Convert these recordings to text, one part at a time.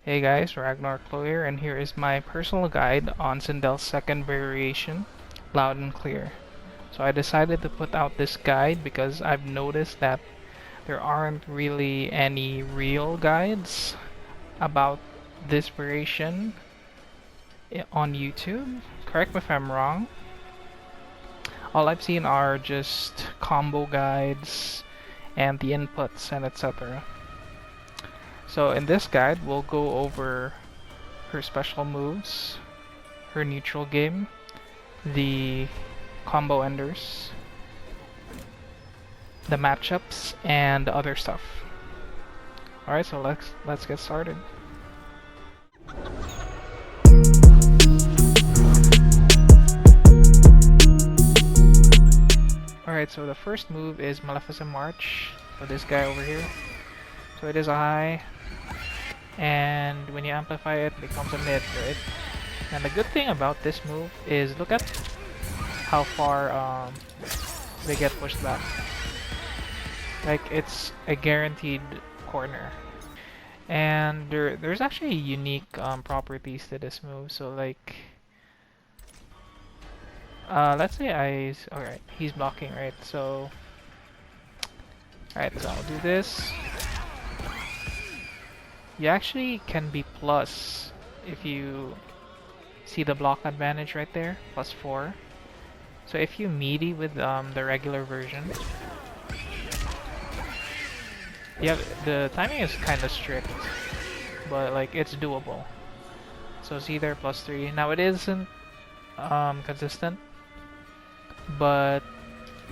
Hey guys, Ragnar Klear, and here is my personal guide on Sindel's second variation, Loud and Clear. So I decided to put out this guide because I've noticed that there aren't really any real guides about this variation on YouTube. Correct me if I'm wrong. All I've seen are just combo guides and the inputs and etc. So in this guide, we'll go over her special moves, her neutral game, the combo enders, the matchups, and other stuff. Alright, so let's get started. Alright, so the first move is Maleficent March, so this guy over here. So it is a high, and when you amplify it, it becomes a mid, right? And the good thing about this move is look at how far they get pushed back. Like, it's a guaranteed corner. And there's actually unique properties to this move. So like, let's say alright, he's blocking, right? So, alright, so I'll do this. You actually can be plus if you see the block advantage right there, +4. So if you meaty with the regular version, yeah, the timing is kind of strict, but like it's doable. So see there, +3. Now it isn't consistent, but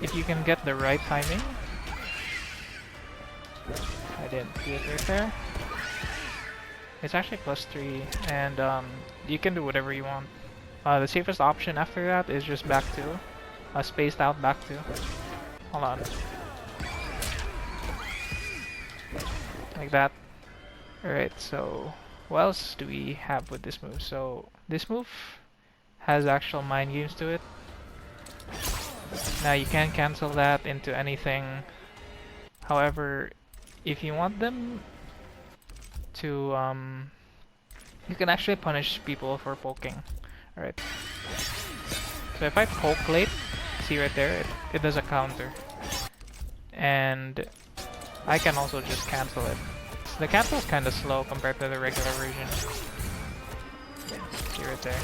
if you can get the right timing, I didn't do it right there. It's actually +3, and you can do whatever you want. The safest option after that is just back 2, spaced out back 2. Hold on. Like that. Alright, so what else do we have with this move? So this move has actual mind games to it. Now you can cancel that into anything. However, if you want them to you can actually punish people for poking. Alright. So if I poke late, see right there, it does a counter. And I can also just cancel it. So the cancel is kind of slow compared to the regular version. See right there.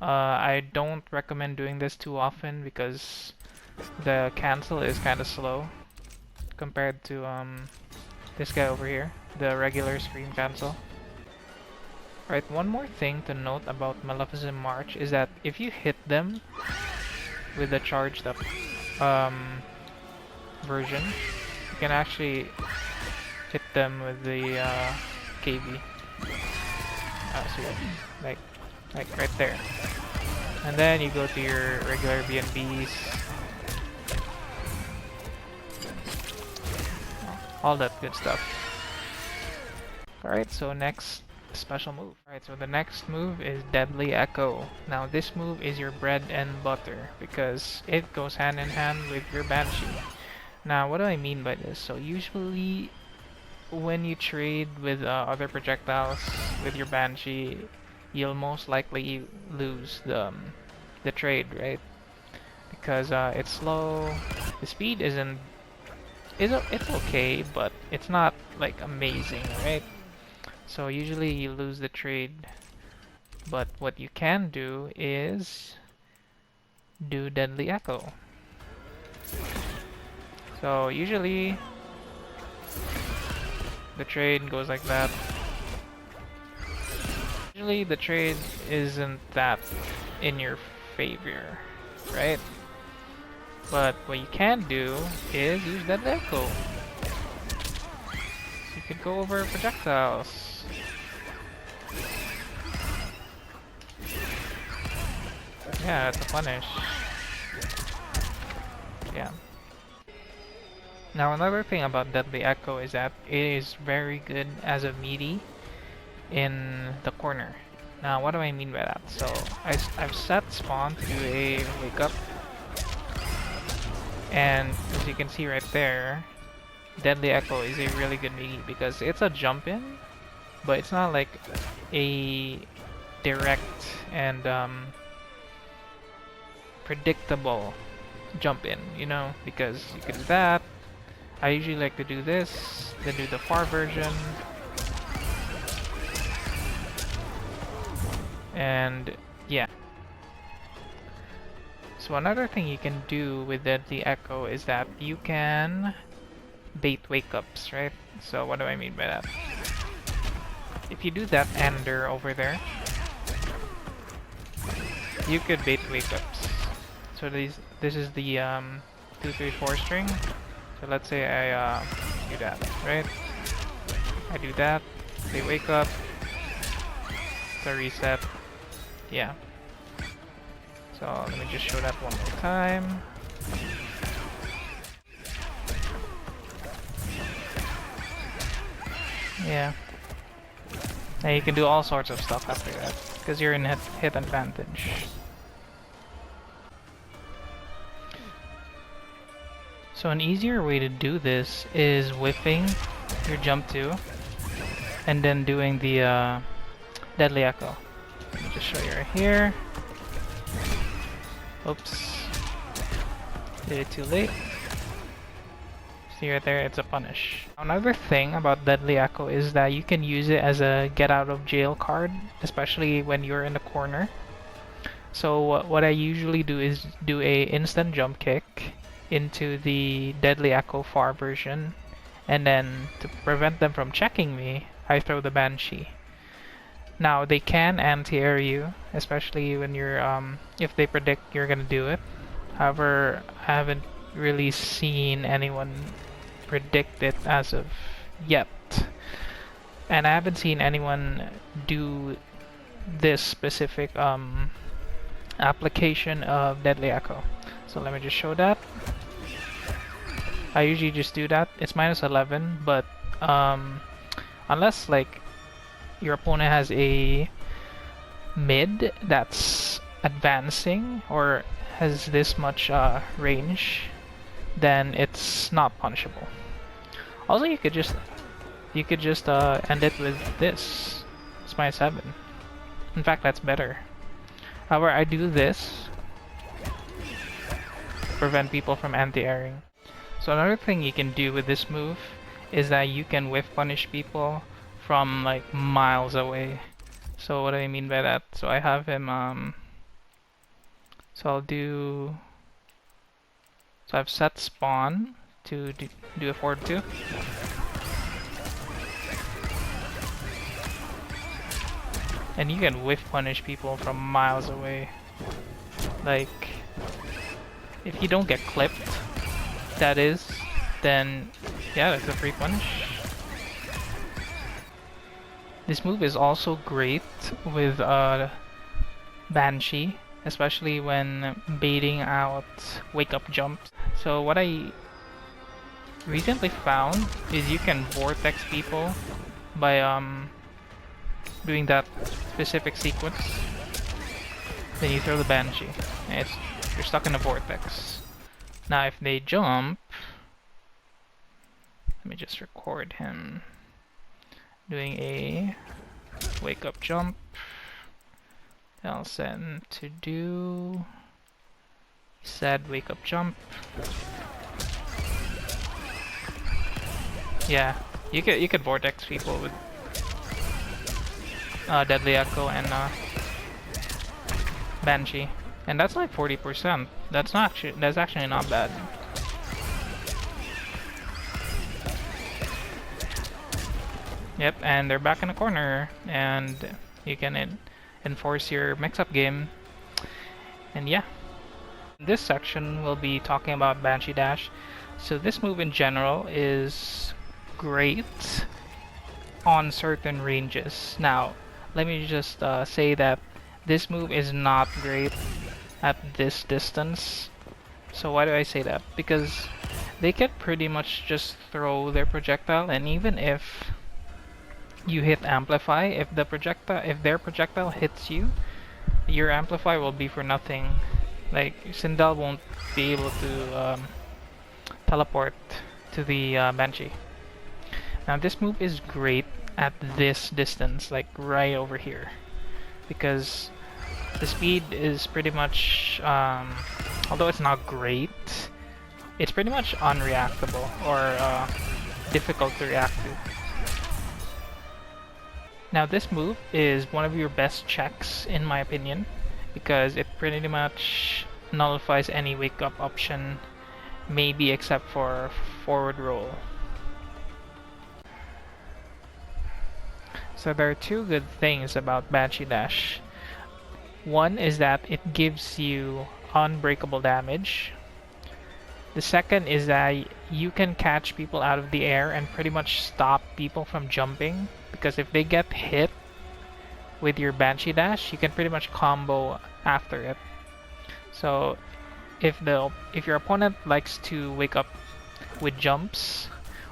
I don't recommend doing this too often because the cancel is kind of slow compared to this guy over here, the regular screen cancel. Right, one more thing to note about Maleficent March is that if you hit them with the charged up version, you can actually hit them with the KV. See, like right there. And then you go to your regular BNBs. All that good stuff. Alright, so next special move. Alright, so the next move is Deadly Echo. Now this move is your bread and butter because it goes hand in hand with your Banshee. Now what do I mean by this? So usually when you trade with other projectiles with your Banshee, you'll most likely lose the trade, right? Because it's slow. The speed it's okay, but it's not like amazing, right? So usually you lose the trade, but what you can do is do Deadly Echo. So usually the trade goes like that. Usually the trade isn't that in your favor, right? But what you can do is use Deadly Echo. You could go over projectiles. Yeah, it's a punish. Yeah. Now another thing about Deadly Echo is that it is very good as a meaty in the corner. Now what do I mean by that? So I've set spawn to do a wake up, and as you can see right there, Deadly Echo is a really good meaty because it's a jump in but it's not like a direct and predictable jump in, you know, because you can do that. I usually like to do this, then do the far version, and yeah. So another thing you can do with the echo is that you can bait wake-ups, right? So what do I mean by that? If you do that ender over there, you could bait wake-ups. So this is the 2, 3, 4 string. So let's say I do that, right? I do that, they wake up, so reset, yeah. So let me just show that one more time. Yeah. And you can do all sorts of stuff after that, because you're in hit advantage. So an easier way to do this is whiffing your jump 2, and then doing the deadly echo. Let me just show you right here. Oops. Did it too late. See right there, it's a punish. Another thing about deadly echo is that you can use it as a get out of jail card, especially when you're in the corner. So what I usually do is do a instant jump kick into the deadly echo far version, and then to prevent them from checking me, I throw the Banshee. Now they can anti-air you, especially when you're if they predict you're gonna do it. However, I haven't really seen anyone predict it as of yet, and I haven't seen anyone do this specific application of deadly echo. So let me just show that. I usually just do that. It's -11, but unless like your opponent has a mid that's advancing or has this much range, then it's not punishable. Also, you could just end it with this. It's -7. In fact, that's better. However, I do this to prevent people from anti-airing. So another thing you can do with this move is that you can whiff punish people from like miles away. So what do I mean by that? So I have him so I'll do, so I've set spawn to do a forward 2. And you can whiff punish people from miles away. Like, if you don't get clipped, that is, then yeah, that's a free punish. This move is also great with Banshee, especially when baiting out wake-up jumps. So what I recently found is you can vortex people by doing that specific sequence. Then you throw the Banshee, and you're stuck in a vortex. Now if they jump, let me just record him doing a wake up jump. I'll set him to do said wake up jump. Yeah, you could vortex people with deadly echo and Banshee, and that's like 40%. That's actually not bad. Yep, and they're back in the corner, and you can enforce your mix-up game. And yeah, this section we'll be talking about Banshee Dash. So this move in general is great on certain ranges. Now, let me just say that this move is not great at this distance. So why do I say that? Because they can pretty much just throw their projectile, and even if you hit amplify, if their projectile hits you, your amplify will be for nothing. Like, Sindel won't be able to teleport to the Banshee. Now this move is great at this distance, like right over here, because the speed is pretty much, although it's not great, it's pretty much unreactable or difficult to react to. Now this move is one of your best checks in my opinion, because it pretty much nullifies any wake up option, maybe except for forward roll. So there are two good things about Banshee Dash. One is that it gives you unbreakable damage. The second is that you can catch people out of the air and pretty much stop people from jumping, because if they get hit with your Banshee Dash, you can pretty much combo after it. So if your opponent likes to wake up with jumps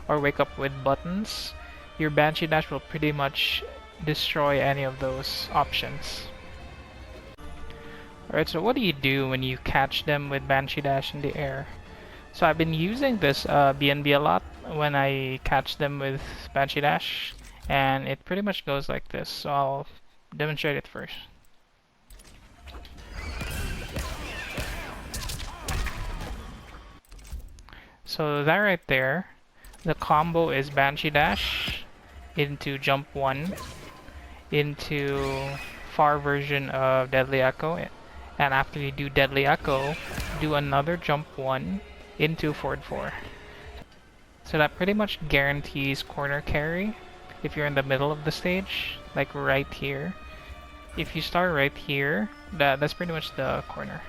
or wake up with buttons, your Banshee Dash will pretty much destroy any of those options. Alright, so what do you do when you catch them with Banshee Dash in the air? So I've been using this BNB a lot when I catch them with Banshee Dash, and it pretty much goes like this. So I'll demonstrate it first. So that right there, the combo is Banshee Dash into Jump 1 into far version of Deadly Echo, and after you do Deadly Echo, do another Jump 1 into forward 4. So that pretty much guarantees corner carry if you're in the middle of the stage, like right here. If you start right here, that's pretty much the corner.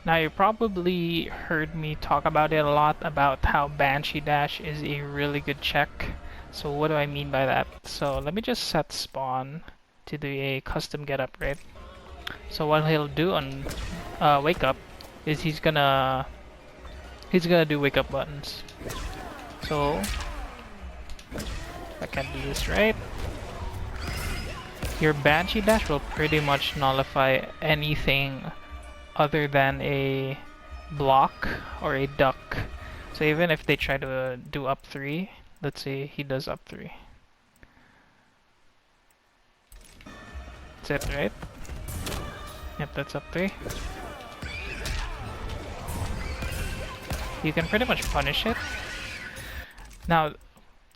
Now you probably heard me talk about it a lot, about how Banshee Dash is a really good check. So what do I mean by that? So let me just set spawn to do a custom getup, right? So what he'll do on wake up is he's gonna do wake up buttons. So I can do this right. Your Banshee Dash will pretty much nullify anything other than a block or a duck. So even if they try to do up 3, let's say he does up 3. That's it, right? Yep, that's up 3. You can pretty much punish it. Now,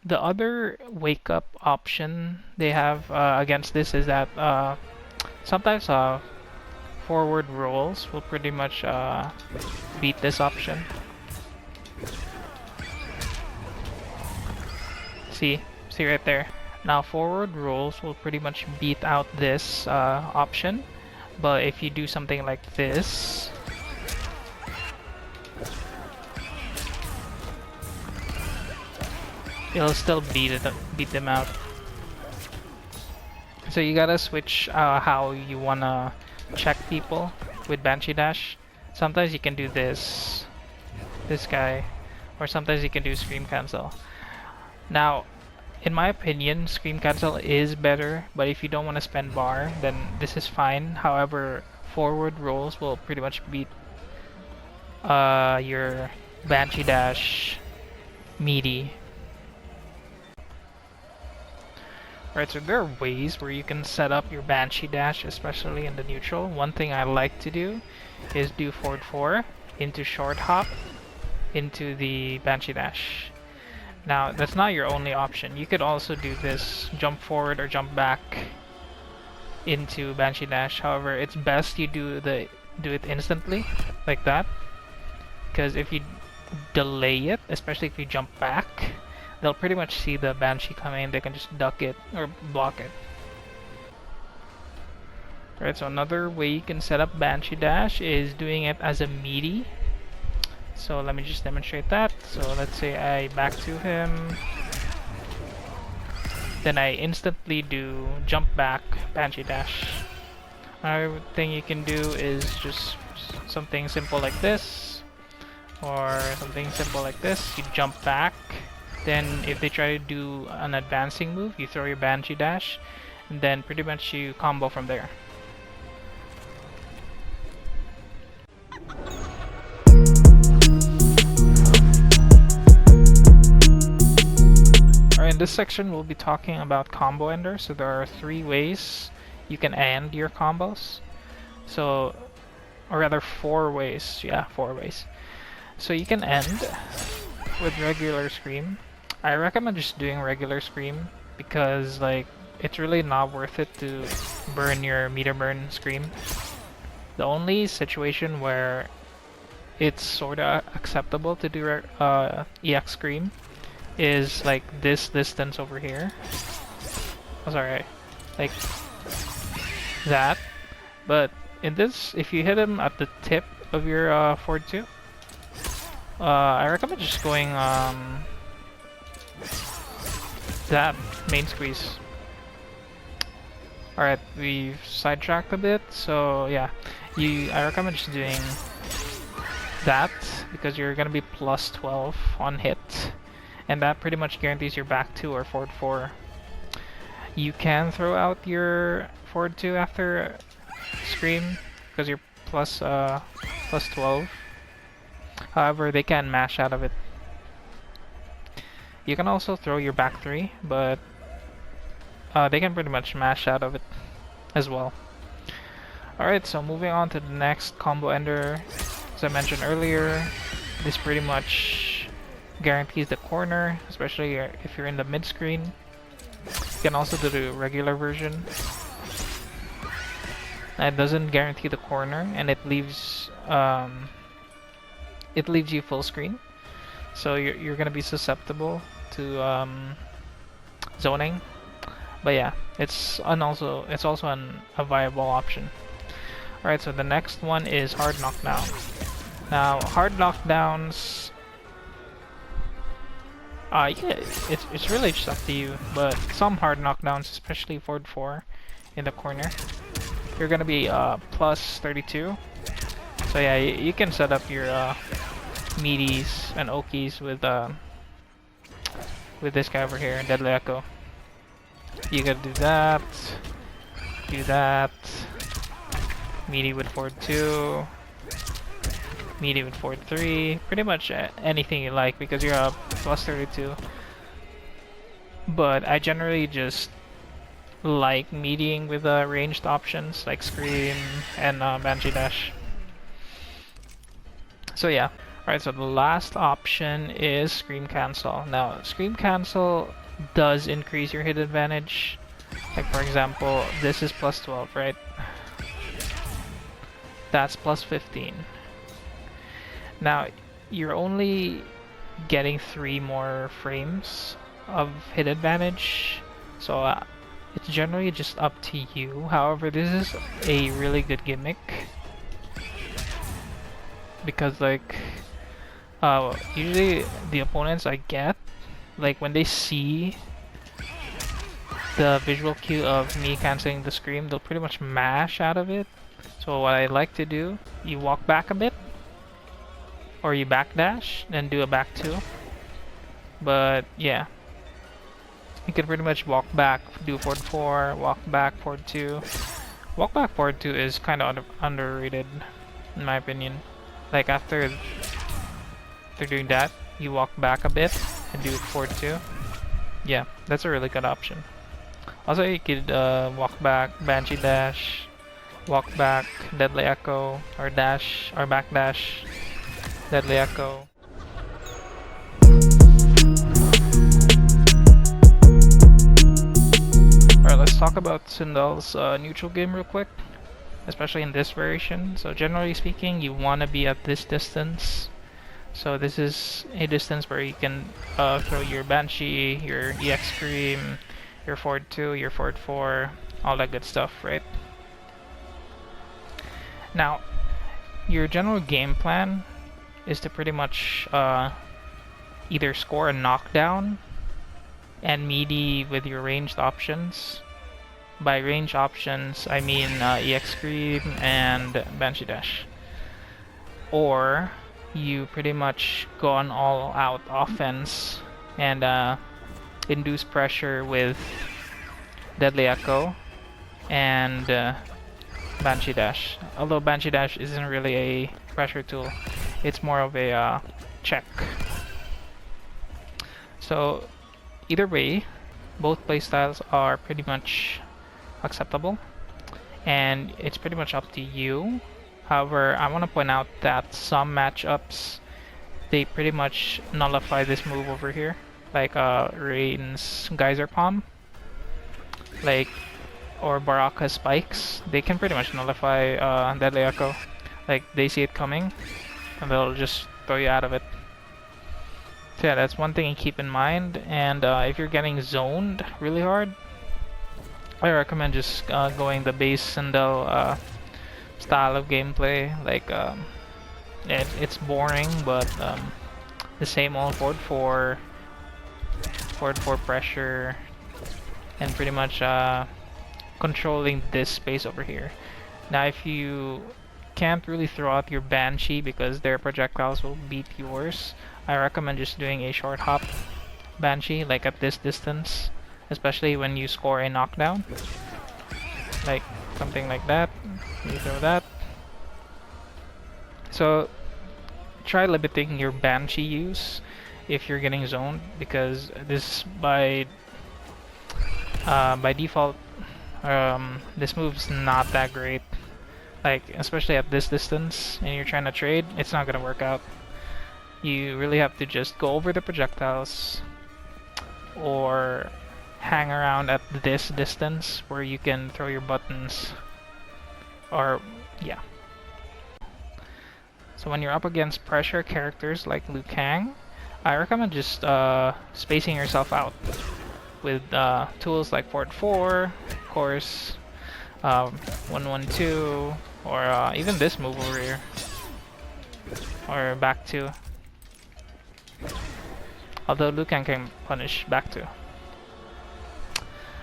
the other wake up option they have against this is that sometimes forward rolls will pretty much beat this option. See right there. Now forward rolls will pretty much beat out this option, but if you do something like this, it'll still beat them out. So you gotta switch how you wanna check people with Banshee Dash. Sometimes you can do this guy, or sometimes you can do Scream Cancel. Now, in my opinion, Scream Cancel is better, but if you don't want to spend bar, then this is fine. However, forward rolls will pretty much beat your Banshee Dash meaty. Right, so there are ways where you can set up your Banshee Dash, especially in the neutral. One thing I like to do is do forward 4 into short hop into the Banshee Dash. Now, that's not your only option. You could also do this jump forward or jump back into Banshee Dash. However, it's best you do it instantly, like that. Because if you delay it, especially if you jump back, they'll pretty much see the Banshee coming and they can just duck it or block it. Right, so another way you can set up Banshee Dash is doing it as a meaty. So let me just demonstrate that. So let's say I back to him, then I instantly do jump back Banshee Dash. Another thing you can do is just something simple like this, or something simple like this. You jump back, then if they try to do an advancing move, you throw your Banshee Dash, and then pretty much you combo from there. in this section we'll be talking about combo ender. So there are 3 ways you can end your combos. So, or rather 4 ways. Yeah, 4 ways. So you can end with regular scream. I recommend just doing regular scream because like it's really not worth it to burn your meter burn scream. The only situation where it's sorta acceptable to do EX scream is like this distance over here. Oh, sorry, like that. But in this, if you hit him at the tip of your forward 2, I recommend just going that main squeeze. Alright, we've sidetracked a bit, so yeah, I recommend just doing that because you're gonna be plus 12 on hit, and that pretty much guarantees your back 2 or forward 4. You can throw out your forward 2 after scream because you're plus 12. However, they can mash out of it. You can also throw your back 3, but they can pretty much mash out of it as well. Alright, so moving on to the next combo ender. As I mentioned earlier, this pretty much guarantees the corner, especially if you're in the mid screen. You can also do the regular version. It doesn't guarantee the corner, and it leaves you full screen, so you're gonna be susceptible to zoning. But yeah, it's also a viable option. Alright, so the next one is hard knockdown. Now, hard knockdowns, yeah, it's really just up to you, but some hard knockdowns, especially forward 4 in the corner, you're gonna be plus 32. So yeah, you can set up your meaties and okies with this guy over here, Deadly Echo. You gotta do that, meaty with forward 2, meaty with forward 3, pretty much anything you like because you're up plus 32. But I generally just like meeting with ranged options like Scream and Banshee Dash. So yeah. Alright, so the last option is Scream Cancel. Now, Scream Cancel does increase your hit advantage. Like for example, this is plus 12, right? That's plus 15. Now, you're only getting 3 more frames of hit advantage, so it's generally just up to you. However, this is a really good gimmick because like usually the opponents I get, like when they see the visual cue of me canceling the scream, they'll pretty much mash out of it. So what I like to do, you walk back a bit, or you backdash, then do a back 2. But yeah, you can pretty much walk back, do forward 4, walk back, forward 2. Walk back, forward 2 is kind of underrated, in my opinion. Like after doing that, you walk back a bit and do forward 2. Yeah, that's a really good option. Also, you could walk back, Banshee Dash, walk back, Deadly Echo, or dash, or backdash, Deadly Echo. Alright, let's talk about Sindel's neutral game real quick, especially in this variation. So generally speaking, you want to be at this distance. So this is a distance where you can throw your Banshee, your EX Scream, your forward 2, your forward 4, all that good stuff, right? Now, your general game plan is to pretty much either score a knockdown and meaty with your ranged options. By ranged options, I mean EX Scream and Banshee Dash. Or you pretty much go on all out offense and induce pressure with Deadly Echo and Banshee Dash. Although Banshee Dash isn't really a pressure tool, it's more of a check. So either way, both playstyles are pretty much acceptable, and it's pretty much up to you. However, I want to point out that some matchups, they pretty much nullify this move over here, like Rain's Geyser Palm, like, or Baraka's Spikes. They can pretty much nullify Deadly Echo. Like, they see it coming, and they'll just throw you out of it. So yeah, that's one thing you keep in mind. And if you're getting zoned really hard, I recommend just going the base Sindel style of gameplay. Like, it's boring, but the same old forward 4 pressure, and pretty much controlling this space over here. Now, if you can't really throw out your Banshee because their projectiles will beat yours, I recommend just doing a short hop Banshee, like at this distance, especially when you score a knockdown. Like something like that. You throw that. So try limiting your Banshee use if you're getting zoned, because this by default, this move's not that great. Like, especially at this distance and you're trying to trade, it's not gonna work out. You really have to just go over the projectiles or hang around at this distance where you can throw your buttons. Or, yeah. So when you're up against pressure characters like Liu Kang, I recommend just spacing yourself out with tools like Fort 4, of course, 112, or even this move over here, or back 2. Although Liu Kang can punish back 2.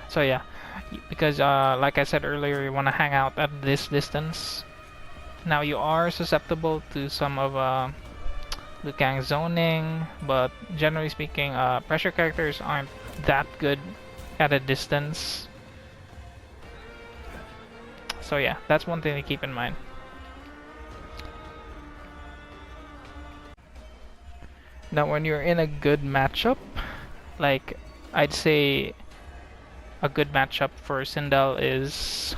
So yeah, because like I said earlier, you want to hang out at this distance. Now you are susceptible to some of Liu Kang's zoning, but generally speaking, pressure characters aren't that good at a distance. So yeah, that's one thing to keep in mind. Now when you're in a good matchup, like I'd say a good matchup for Sindel is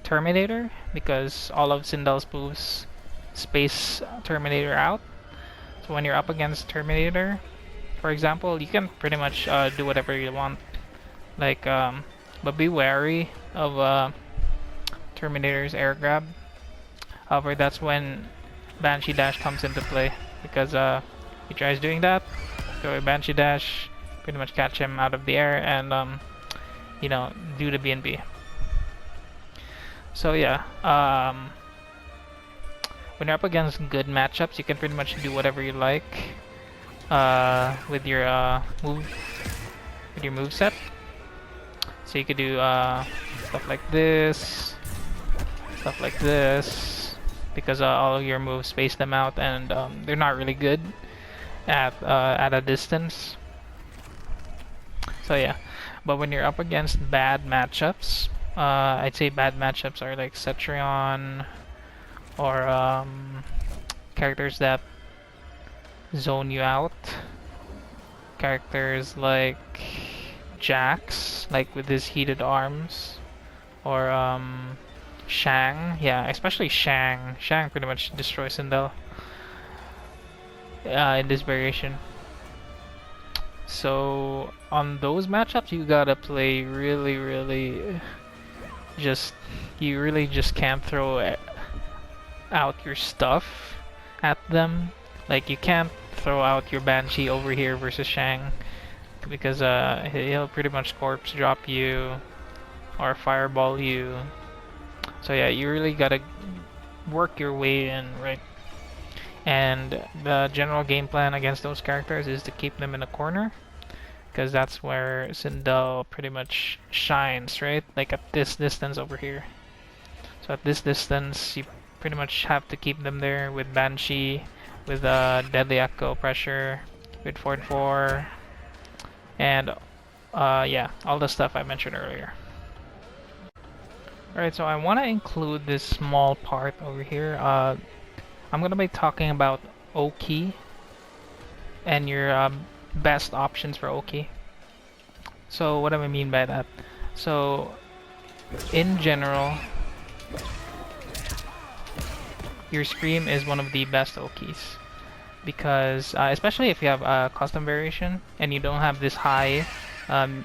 Terminator, because all of Sindel's moves space Terminator out. So when you're up against Terminator, for example, you can pretty much do whatever you want. Like, but be wary of Terminator's air grab. However, that's when Banshee Dash comes into play, because he tries doing that, go Banshee Dash, pretty much catch him out of the air, and you know, do the BNB. So yeah, when you're up against good matchups, you can pretty much do whatever you like with your move set. So you could do stuff like this, because all of your moves space them out, and they're not really good at a distance. So yeah, but when you're up against bad matchups, I'd say bad matchups are like Cetrion, or characters that zone you out. Characters like Jax, like with his heated arms, or Shang. Yeah, especially Shang. Shang pretty much destroys Sindel in this variation. So on those matchups, you gotta play really you really just can't throw out your stuff at them. Like, you can't throw out your Banshee over here versus Shang, because he'll pretty much corpse drop you or fireball you. So yeah, you really gotta work your way in, right? And the general game plan against those characters is to keep them in a corner, because that's where Sindel pretty much shines, right? Like at this distance over here. So at this distance, you pretty much have to keep them there with Banshee, with Deadly Echo pressure, with Fort 4, and yeah, all the stuff I mentioned earlier. Alright, so I want to include this small part over here. I'm going to be talking about Oki and your best options for Oki. So what do I mean by that? So in general, your Scream is one of the best Okis because especially if you have a custom variation and you don't have um,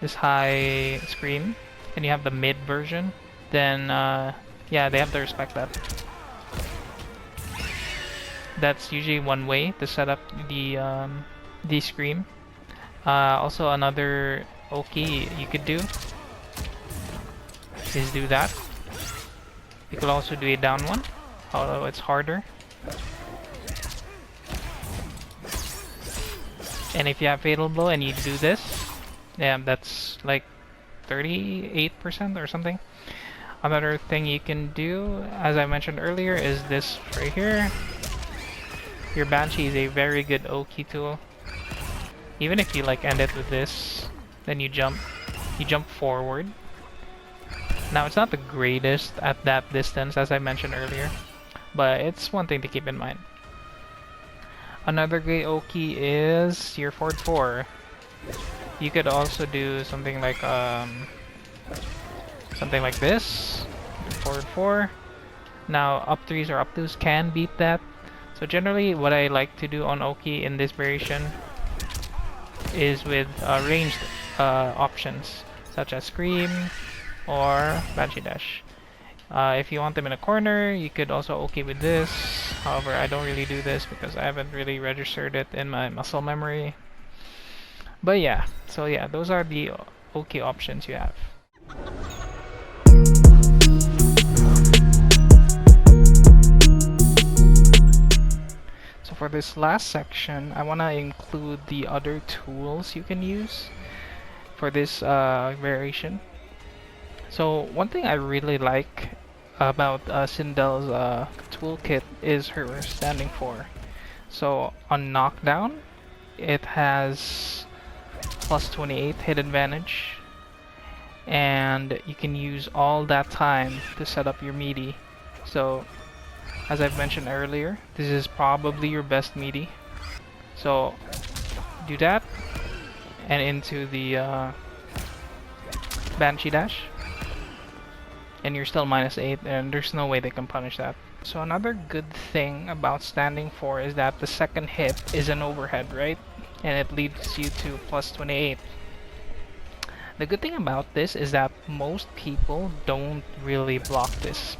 this high Scream and you have the mid version, then yeah, they have to respect that. That's usually one way to set up the Scream. Also another Oki you could do is do that. You could also do a down one, although it's harder. And if you have Fatal Blow and you do this, yeah, that's like 38% or something. Another thing you can do, as I mentioned earlier, is this right here. Your Banshee is a very good Oki tool. Even if you like end it with this, then you jump forward. Now it's not the greatest at that distance, as I mentioned earlier, but it's one thing to keep in mind. Another great Oki is your forward 4. You could also do something like this, forward 4. Now up 3s or up 2s can beat that. So generally what I like to do on Oki in this variation is with ranged options such as Scream or Banshee Dash. If you want them in a corner, you could also Oki with this. However, I don't really do this because I haven't really registered it in my muscle memory. But yeah, so yeah, those are the Oki options you have. So for this last section, I want to include the other tools you can use for this variation. So one thing I really like about Sindel's toolkit is her standing 4. So on knockdown, it has plus 28 hit advantage, and you can use all that time to set up your meaty. So as I've mentioned earlier, this is probably your best meaty. So do that and into the Banshee Dash, and you're still -8, and there's no way they can punish that. So another good thing about standing 4 is that the second hit is an overhead, right? And it leads you to plus 28. The good thing about this is that most people don't really block this.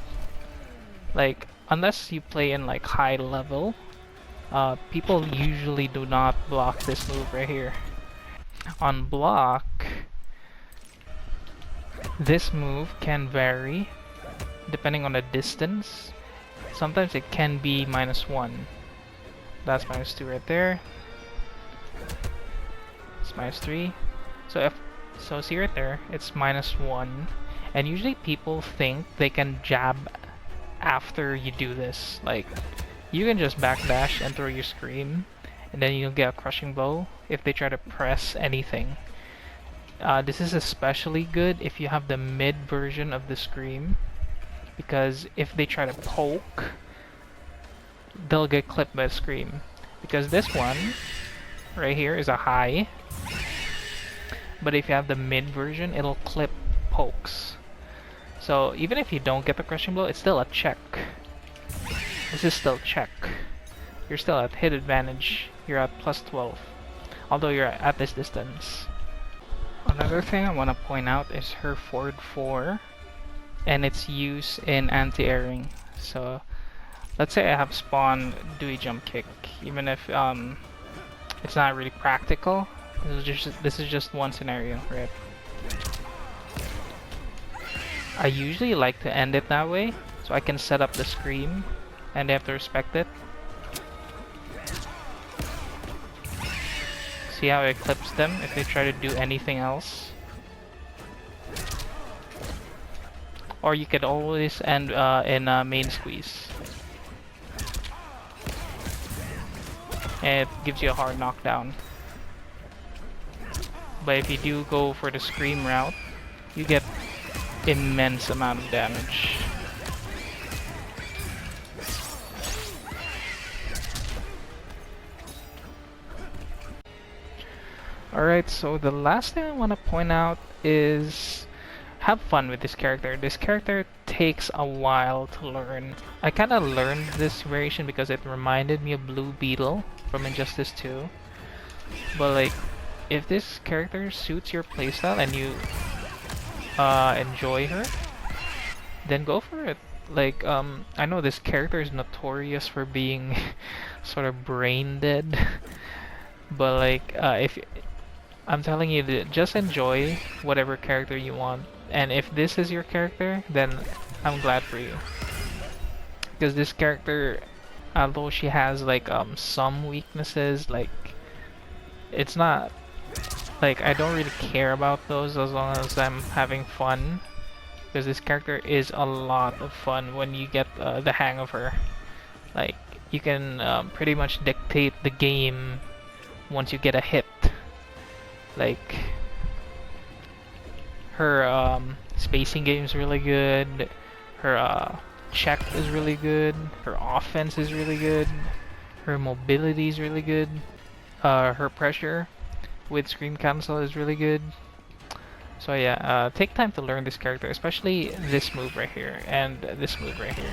Like, unless you play in like high level, people usually do not block this move right here. On block, this move can vary depending on the distance. Sometimes it can be -1. That's -2 right there. It's -3. So see right there, it's -1. And usually people think they can jab after you do this. Like, you can just backdash and throw your Scream, and then you'll get a crushing blow if they try to press anything. This is especially good if you have the mid version of the Scream, because if they try to poke, they'll get clipped by the Scream. Because this one right here is a high, but if you have the mid version, it'll clip pokes. So even if you don't get the crushing blow, it's still a check. This is still check. You're still at hit advantage. You're at plus 12, although you're at this distance. Another thing I want to point out is her forward 4 and its use in anti-airing. So let's say I have spawn Dewey jump kick, even if it's not really practical. This is just one scenario, right? I usually like to end it that way, so I can set up the Scream, and they have to respect it. See how it clips them if they try to do anything else? Or you could always end in a main squeeze. And it gives you a hard knockdown. But if you do go for the Scream route, you get immense amount of damage. Alright, so the last thing I want to point out is have fun with this character. This character takes a while to learn. I kind of learned this variation because it reminded me of Blue Beetle from Injustice 2. But like, if this character suits your playstyle and you enjoy her, then go for it. Like, I know this character is notorious for being sort of brain dead, but like, if I'm telling you that just enjoy whatever character you want, and if this is your character, then I'm glad for you. Because this character, although she has like some weaknesses, like it's not like I don't really care about those as long as I'm having fun. Because this character is a lot of fun when you get the hang of her. Like you can pretty much dictate the game once you get a hit. Like her spacing game is really good. Her check is really good. Her offense is really good. Her mobility is really good. Her pressure with screen cancel is really good. So yeah, take time to learn this character, especially this move right here and this move right here.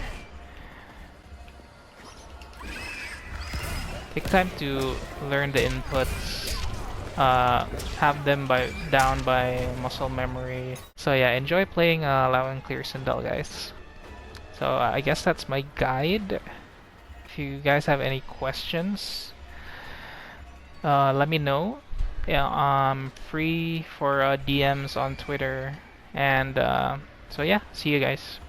Take time to learn the inputs, have them down by muscle memory. So yeah, enjoy playing Lao and Klear Sindel, guys. So I guess that's my guide. If you guys have any questions, let me know. Yeah, I'm free for DMs on Twitter, and so yeah, see you guys.